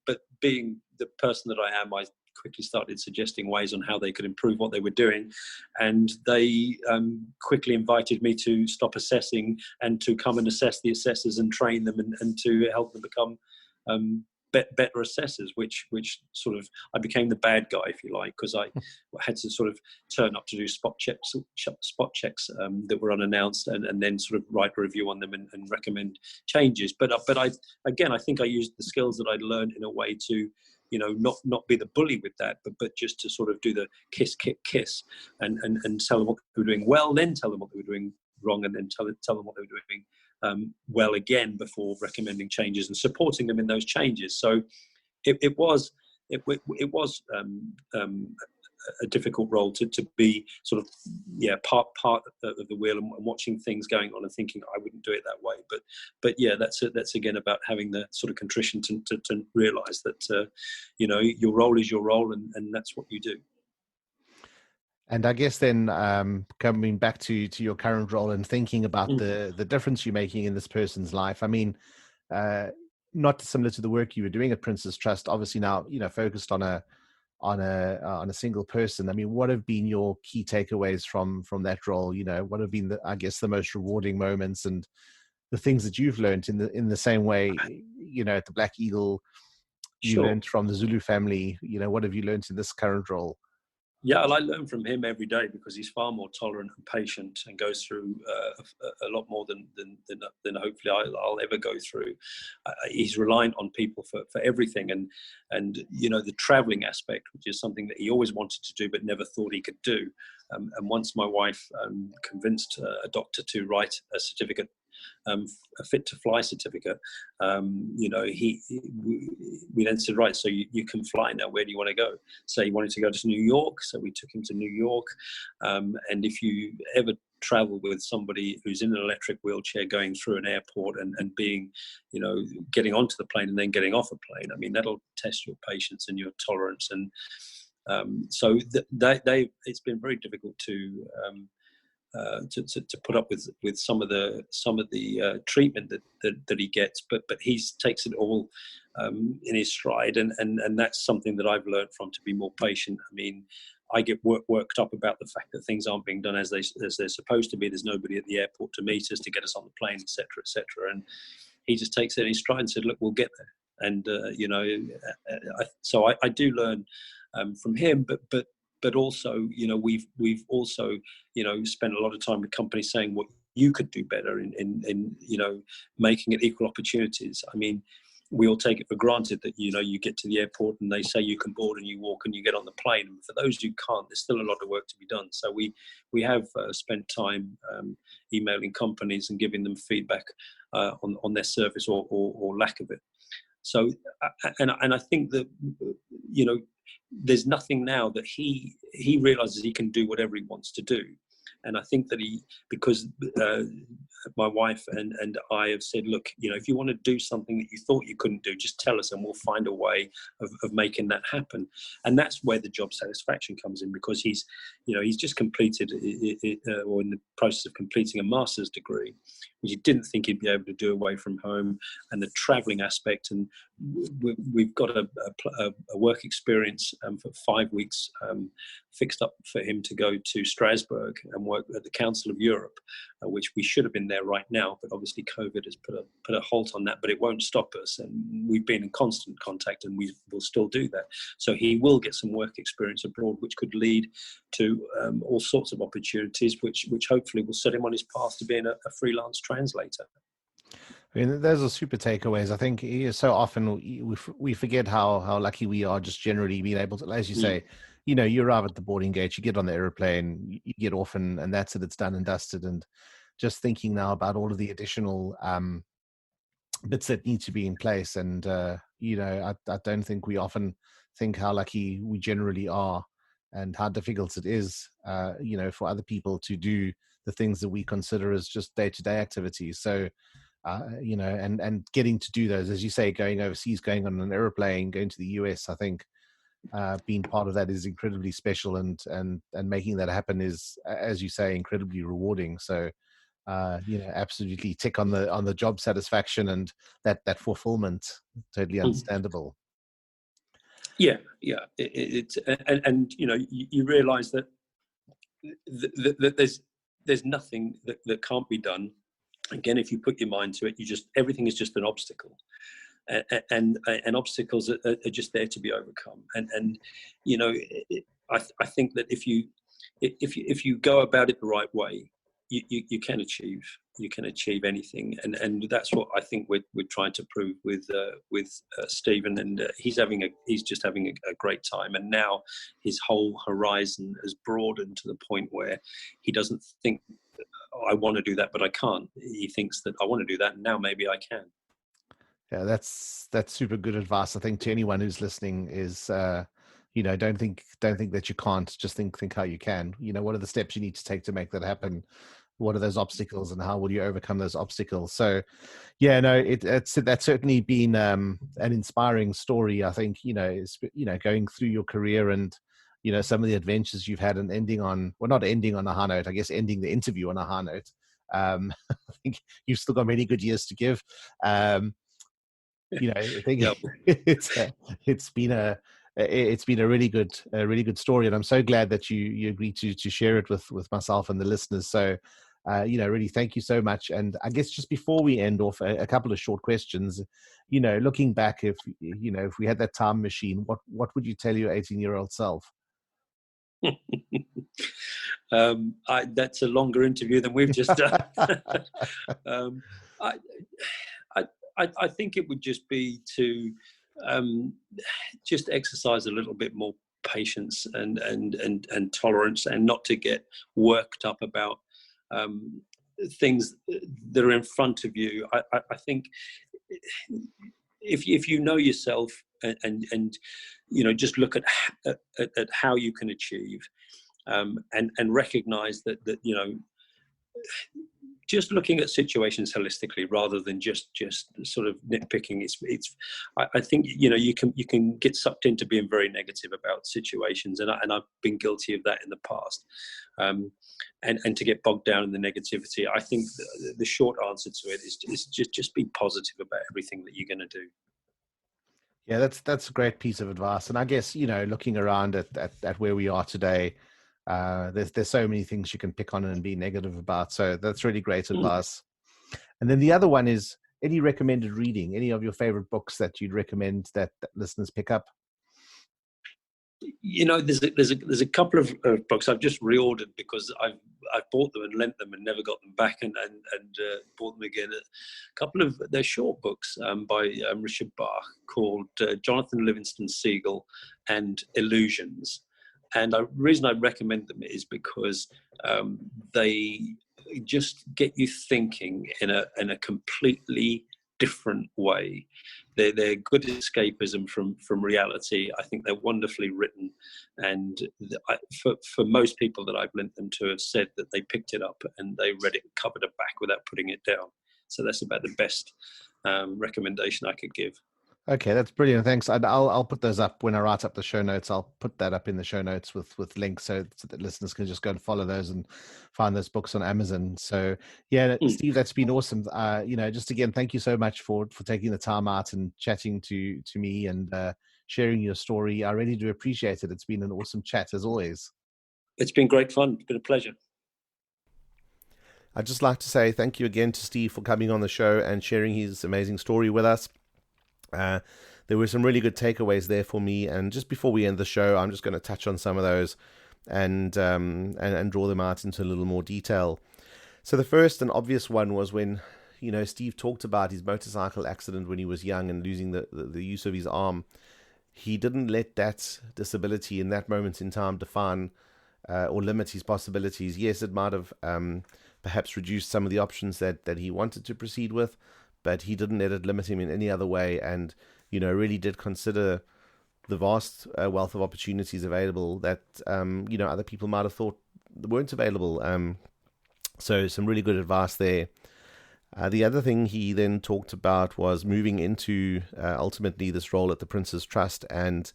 But being the person that I am, I quickly started suggesting ways on how they could improve what they were doing, and they quickly invited me to stop assessing and to come and assess the assessors and train them, and to help them become better assessors, which sort of, I became the bad guy, if you like, because I had to sort of turn up to do spot checks that were unannounced, and then sort of write a review on them and recommend changes. But I think I used the skills that I'd learned in a way to, not be the bully with that, but just to sort of do the kiss, and tell them what they were doing well, then tell them what they were doing wrong, and then tell them what they were doing well again before recommending changes and supporting them in those changes. So it was a difficult role to be sort of part of the wheel, and watching things going on and thinking I wouldn't do it that way. But yeah, that's again about having the sort of contrition to realise that your role is your role, and that's what you do. And I guess then coming back to your current role and thinking about the difference you're making in this person's life. I mean, not dissimilar to the work you were doing at Prince's Trust, obviously now, focused on a single person. I mean, what have been your key takeaways from that role? What have been the most rewarding moments, and the things that you've learned in the same way, at the Black Eagle, you learned from the Zulu family. What have you learned in this current role? Yeah, well, I learn from him every day, because he's far more tolerant and patient, and goes through a lot more than hopefully I'll ever go through. He's reliant on people for everything, and the travelling aspect, which is something that he always wanted to do but never thought he could do. And once my wife convinced a doctor to write a certificate, a fit to fly certificate, we then said, right, so you can fly now, where do you want to go? So he wanted to go to New York, so we took him to New York. And if you ever travel with somebody who's in an electric wheelchair going through an airport and being, getting onto the plane and then getting off a plane, I mean, that'll test your patience and your tolerance. And so it's been very difficult to put up with some of the treatment that he gets, but he takes it all in his stride, and that's something that I've learned from, to be more patient. I mean, I get worked up about the fact that things aren't being done as they're supposed to be. There's nobody at the airport to meet us, to get us on the plane, etc., and he just takes it in his stride and said, look, we'll get there. And so I do learn from him, but also, we've also, spent a lot of time with companies saying what you could do better in making it equal opportunities. I mean, we all take it for granted that, you get to the airport and they say you can board, and you walk and you get on the plane. And for those who can't, there's still a lot of work to be done. So we have spent time emailing companies and giving them feedback on their service or lack of it. So, and I think that, there's nothing now that he realizes he can do whatever he wants to do. And I think that because my wife and I have said, look, if you want to do something that you thought you couldn't do, just tell us and we'll find a way of making that happen. And that's where the job satisfaction comes in, because he's just completed or in the process of completing a master's degree, which he didn't think he'd be able to do away from home, and the traveling aspect and we've got a work experience for 5 weeks fixed up for him to go to Strasbourg and work at the Council of Europe, which we should have been there right now, but obviously COVID has put a halt on that. But it won't stop us, and we've been in constant contact, and we will still do that. So he will get some work experience abroad, which could lead to all sorts of opportunities, which hopefully will set him on his path to being a freelance translator. I mean, those are super takeaways. I think so often we forget how lucky we are just generally being able to, as you say, you arrive at the boarding gate, you get on the airplane, you get off, and that's it. It's done and dusted. And just thinking now about all of the additional bits that need to be in place. And, I don't think we often think how lucky we generally are and how difficult it is, for other people to do the things that we consider as just day-to-day activities. So, and getting to do those, as you say, going overseas, going on an airplane, going to the US, I think being part of that is incredibly special, and making that happen is, as you say, incredibly rewarding. So, absolutely tick on the job satisfaction and that fulfillment. Totally understandable. Yeah. It's and you realise that there's nothing that can't be done. Again, if you put your mind to it, everything is just an obstacle, and obstacles are just there to be overcome. And I think that if you go about it the right way, you can achieve anything, and that's what I think we're trying to prove with Stephen, and he's just having a great time, and now his whole horizon has broadened to the point where he doesn't think, I want to do that, but I can't. He thinks that I want to do that, and now maybe I can. Yeah, that's super good advice. I think to anyone who's listening is, don't think that you can't. Just think how you can. What are the steps you need to take to make that happen? What are those obstacles, and how will you overcome those obstacles? So, yeah, no, that's certainly been an inspiring story. I think going through your career and some of the adventures you've had, and not ending on a high note, I guess ending the interview on a high note. I think you've still got many good years to give. I think it's been a really good story, and I'm so glad that you agreed to share it with myself and the listeners. So, really thank you so much. And I guess just before we end off, a couple of short questions. Looking back, if we had that time machine, what would you tell your 18-year-old self? That's a longer interview than we've just done. I think it would just be to just exercise a little bit more patience and tolerance, and not to get worked up about things that are in front of you. I think if you know yourself and just look at how you can achieve, and recognize that just looking at situations holistically rather than just sort of nitpicking. I think you can get sucked into being very negative about situations, and I've been guilty of that in the past. And to get bogged down in the negativity, I think the short answer to it is just be positive about everything that you're going to do. Yeah, that's a great piece of advice. And I guess looking around at where we are today, there's so many things you can pick on and be negative about. So that's really great advice. And then the other one is, any recommended reading, any of your favorite books that you'd recommend that listeners pick up? There's a couple of books I've just reordered because I've bought them and lent them and never got them back, and bought them again. They're short books by Richard Bach called Jonathan Livingston Seagull and Illusions. And the reason I recommend them is because they just get you thinking in a completely different way. They're good escapism from reality. I think they're wonderfully written, and for most people that I've lent them to have said that they picked it up and they read it cover to back without putting it down. So that's about the best recommendation I could give. Okay, that's brilliant. Thanks. I'll put those up when I write up the show notes. I'll put that up in the show notes with links so that listeners can just go and follow those and find those books on Amazon. So yeah, Steve, that's been awesome. Just again, thank you so much for taking the time out and chatting to me and sharing your story. I really do appreciate it. It's been an awesome chat as always. It's been great fun. It's been a pleasure. I'd just like to say thank you again to Steve for coming on the show and sharing his amazing story with us. There were some really good takeaways there for me, and just before we end the show, I'm just going to touch on some of those and draw them out into a little more detail. So the first and obvious one was when Steve talked about his motorcycle accident when he was young and losing the use of his arm. He didn't let that disability in that moment in time define or limit his possibilities. Yes, it might have perhaps reduced some of the options that he wanted to proceed with, but he didn't let it limit him in any other way, and really did consider the vast wealth of opportunities available that other people might have thought weren't available. So some really good advice there. The other thing he then talked about was moving into ultimately this role at the Prince's Trust, and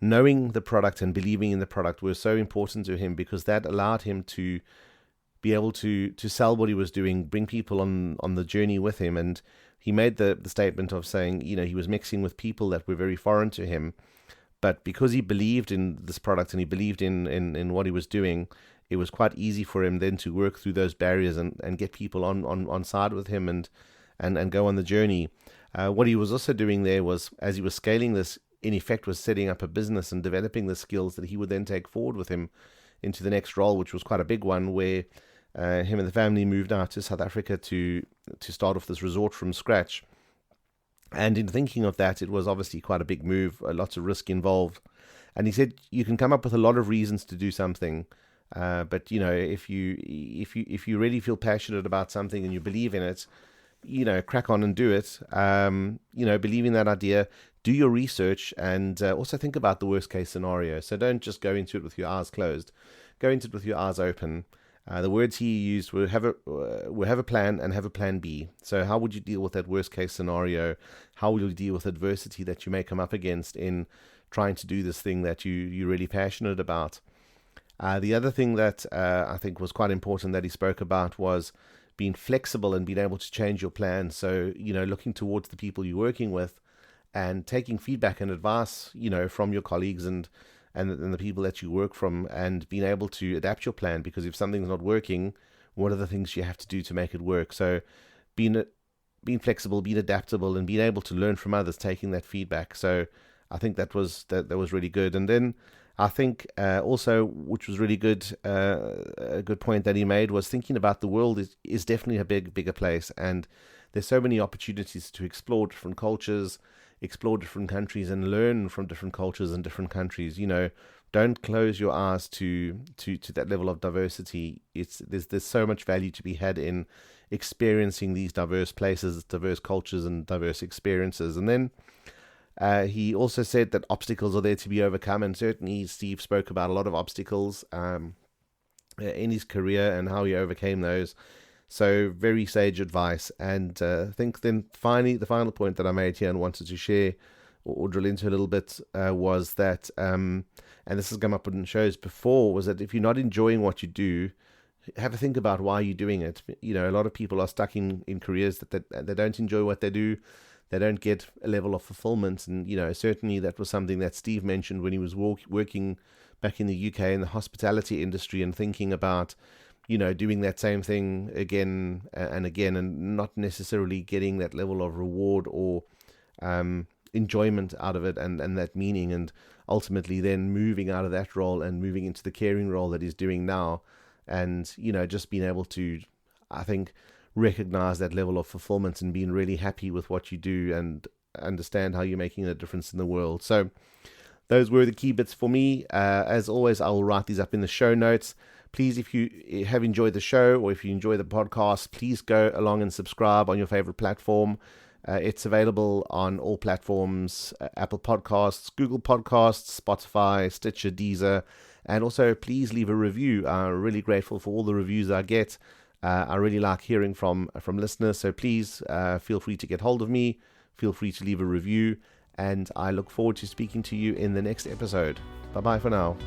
knowing the product and believing in the product was so important to him, because that allowed him to be able to sell what he was doing, bring people on the journey with him. And he made the statement of saying, he was mixing with people that were very foreign to him, but because he believed in this product and he believed in what he was doing, it was quite easy for him then to work through those barriers and get people on side with him and go on the journey. What he was also doing there was, as he was scaling this, in effect was setting up a business and developing the skills that he would then take forward with him into the next role, which was quite a big one, where him and the family moved out to South Africa to start off this resort from scratch. And in thinking of that, it was obviously quite a big move, lots of risk involved. And he said you can come up with a lot of reasons to do something, but if you really feel passionate about something and you believe in it, crack on and do it. Believe in that idea, do your research, and also think about the worst case scenario. So don't just go into it with your eyes closed. Go into it with your eyes open. The words he used were have a plan and have a plan B. So how would you deal with that worst case scenario? How will you deal with adversity that you may come up against in trying to do this thing that you're really passionate about? The other thing that I think was quite important that he spoke about was being flexible and being able to change your plan. So, looking towards the people you're working with and taking feedback and advice, from your colleagues and the people that you work from, and being able to adapt your plan, because if something's not working, what are the things you have to do to make it work? So being flexible, being adaptable, and being able to learn from others, taking that feedback. So I think that was really good. And then I think also, which was really good, a good point that he made, was thinking about the world is definitely a bigger place, and there's so many opportunities to explore different cultures, explore different countries, and learn from different cultures and different countries. Don't close your eyes to that level of diversity. There's so much value to be had in experiencing these diverse places, diverse cultures, and diverse experiences. And then he also said that obstacles are there to be overcome, and certainly Steve spoke about a lot of obstacles in his career and how he overcame those. So very sage advice. And I think then finally, the final point that I made here and wanted to share or drill into a little bit was that, and this has come up in shows before, was that if you're not enjoying what you do, have a think about why you're doing it. A lot of people are stuck in careers that they don't enjoy what they do. They don't get a level of fulfillment. And, certainly that was something that Steve mentioned when he was working back in the UK in the hospitality industry, and thinking about, doing that same thing again and again, and not necessarily getting that level of reward or enjoyment out of it and that meaning, and ultimately then moving out of that role and moving into the caring role that he's doing now. And, just being able to, I think, recognize that level of fulfillment and being really happy with what you do and understand how you're making a difference in the world. So those were the key bits for me. As always, I will write these up in the show notes. Please, if you have enjoyed the show or if you enjoy the podcast, please go along and subscribe on your favorite platform. It's available on all platforms, Apple Podcasts, Google Podcasts, Spotify, Stitcher, Deezer, and also please leave a review. I'm really grateful for all the reviews I get. I really like hearing from listeners, so please feel free to get hold of me. feel free to leave a review, and I look forward to speaking to you in the next episode. Bye-bye for now.